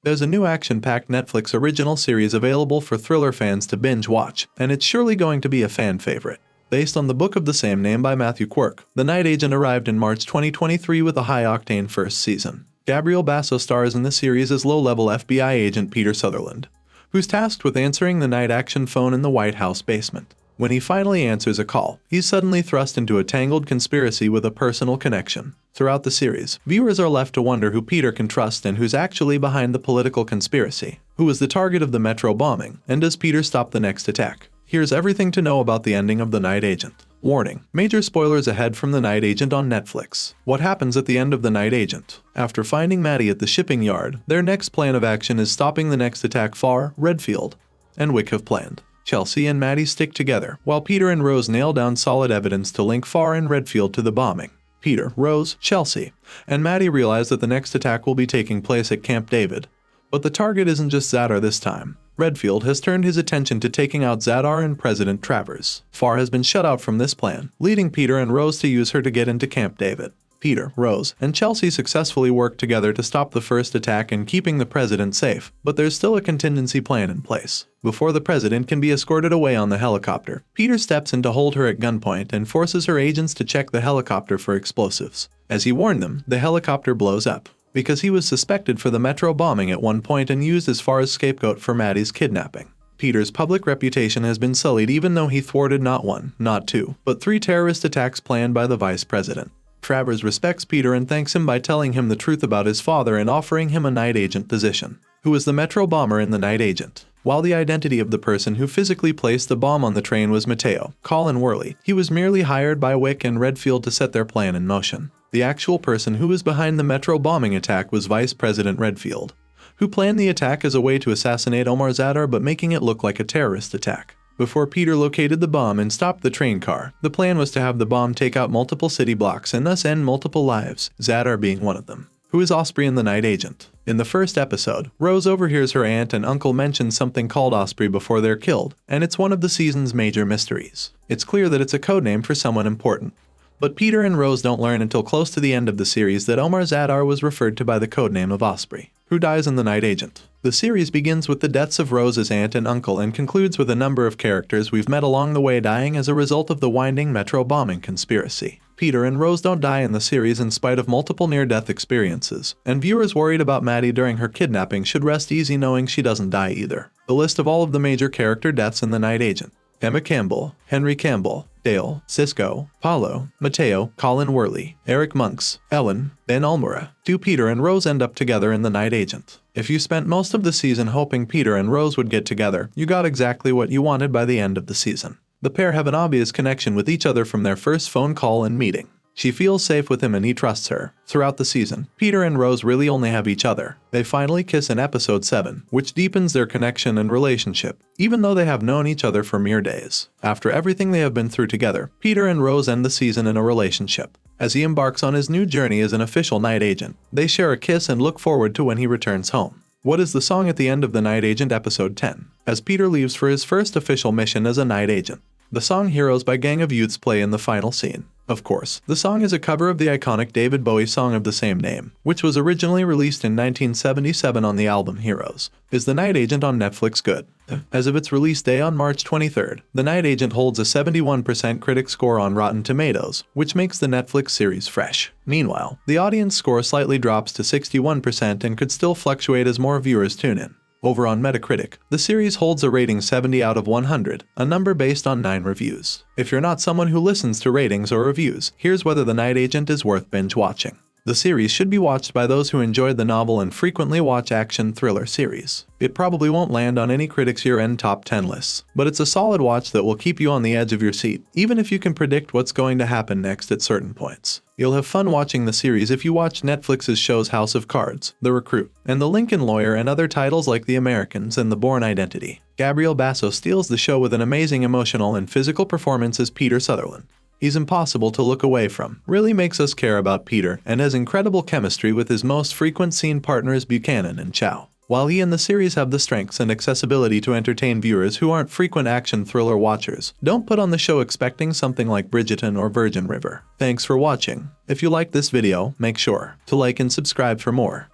There's a new action-packed Netflix original series available for thriller fans to binge watch, and it's surely going to be a fan favorite. Based on the book of the same name by Matthew Quirk, The Night Agent arrived in March 2023 with a high-octane first season. Gabriel Basso stars in the series as low-level FBI agent Peter Sutherland, who's tasked with answering the night action phone in the White House basement. When he finally answers a call, he's suddenly thrust into a tangled conspiracy with a personal connection. Throughout the series, viewers are left to wonder who Peter can trust and who's actually behind the political conspiracy, who was the target of the Metro bombing, and does Peter stop the next attack? Here's everything to know about the ending of The Night Agent. Warning: major spoilers ahead from The Night Agent on Netflix. What happens at the end of The Night Agent? After finding Maddie at the shipping yard, their next plan of action is stopping the next attack Farr, Redfield, and Wick have planned. Chelsea and Maddie stick together, while Peter and Rose nail down solid evidence to link Farr and Redfield to the bombing. Peter, Rose, Chelsea, and Maddie realize that the next attack will be taking place at Camp David. But the target isn't just Zadar this time. Redfield has turned his attention to taking out Zadar and President Travers. Farr has been shut out from this plan, leading Peter and Rose to use her to get into Camp David. Peter, Rose, and Chelsea successfully work together to stop the first attack and keeping the president safe, but there's still a contingency plan in place. Before the president can be escorted away on the helicopter, Peter steps in to hold her at gunpoint and forces her agents to check the helicopter for explosives. As he warned them, the helicopter blows up, because he was suspected for the Metro bombing at one point and used as Farr's scapegoat for Maddie's kidnapping. Peter's public reputation has been sullied even though he thwarted not one, not two, but 3 terrorist attacks planned by the vice president. Travers respects Peter and thanks him by telling him the truth about his father and offering him a night agent position. Who was the Metro bomber in The Night Agent? While the identity of the person who physically placed the bomb on the train was Mateo, Colin Worley, he was merely hired by Wick and Redfield to set their plan in motion. The actual person who was behind the Metro bombing attack was Vice President Redfield, who planned the attack as a way to assassinate Omar Zadar but making it look like a terrorist attack. Before Peter located the bomb and stopped the train car, the plan was to have the bomb take out multiple city blocks and thus end multiple lives, Zadar being one of them. Who is Osprey in The Night Agent? In the first episode, Rose overhears her aunt and uncle mention something called Osprey before they're killed, and it's one of the season's major mysteries. It's clear that it's a codename for someone important. But Peter and Rose don't learn until close to the end of the series that Omar Zadar was referred to by the codename of Osprey. Who dies in The Night Agent? The series begins with the deaths of Rose's aunt and uncle and concludes with a number of characters we've met along the way dying as a result of the winding Metro bombing conspiracy. Peter and Rose don't die in the series in spite of multiple near-death experiences, and viewers worried about Maddie during her kidnapping should rest easy knowing she doesn't die either. The list of all of the major character deaths in The Night Agent: Emma Campbell, Henry Campbell, Dale, Cisco, Paulo, Mateo, Colin Worley, Eric Monks, Ellen, Ben Almora. Do Peter and Rose end up together in The Night Agent? If you spent most of the season hoping Peter and Rose would get together, you got exactly what you wanted by the end of the season. The pair have an obvious connection with each other from their first phone call and meeting. She feels safe with him and he trusts her. Throughout the season, Peter and Rose really only have each other. They finally kiss in episode 7, which deepens their connection and relationship, even though they have known each other for mere days. After everything they have been through together, Peter and Rose end the season in a relationship. As he embarks on his new journey as an official night agent, they share a kiss and look forward to when he returns home. What is the song at the end of The Night Agent episode 10? As Peter leaves for his first official mission as a night agent, the song Heroes by Gang of Youths play in the final scene. Of course, the song is a cover of the iconic David Bowie song of the same name, which was originally released in 1977 on the album Heroes. Is The Night Agent on Netflix good? As of its release day on March 23rd, The Night Agent holds a 71% critic score on Rotten Tomatoes, which makes the Netflix series fresh. Meanwhile, the audience score slightly drops to 61% and could still fluctuate as more viewers tune in. Over on Metacritic, the series holds a rating 70 out of 100, a number based on 9 reviews. If you're not someone who listens to ratings or reviews, here's whether The Night Agent is worth binge watching. The series should be watched by those who enjoyed the novel and frequently watch action thriller series. It probably won't land on any critics' year-end top 10 lists, but it's a solid watch that will keep you on the edge of your seat, even if you can predict what's going to happen next at certain points. You'll have fun watching the series if you watch Netflix's shows House of Cards, The Recruit, and The Lincoln Lawyer, and other titles like The Americans and The Bourne Identity. Gabriel Basso steals the show with an amazing emotional and physical performance as Peter Sutherland. He's impossible to look away from, really makes us care about Peter, and has incredible chemistry with his most frequent scene partners Buchanan and Chow. While he and the series have the strengths and accessibility to entertain viewers who aren't frequent action thriller watchers, don't put on the show expecting something like Bridgerton or Virgin River. Thanks for watching. If you liked this video, make sure to like and subscribe for more.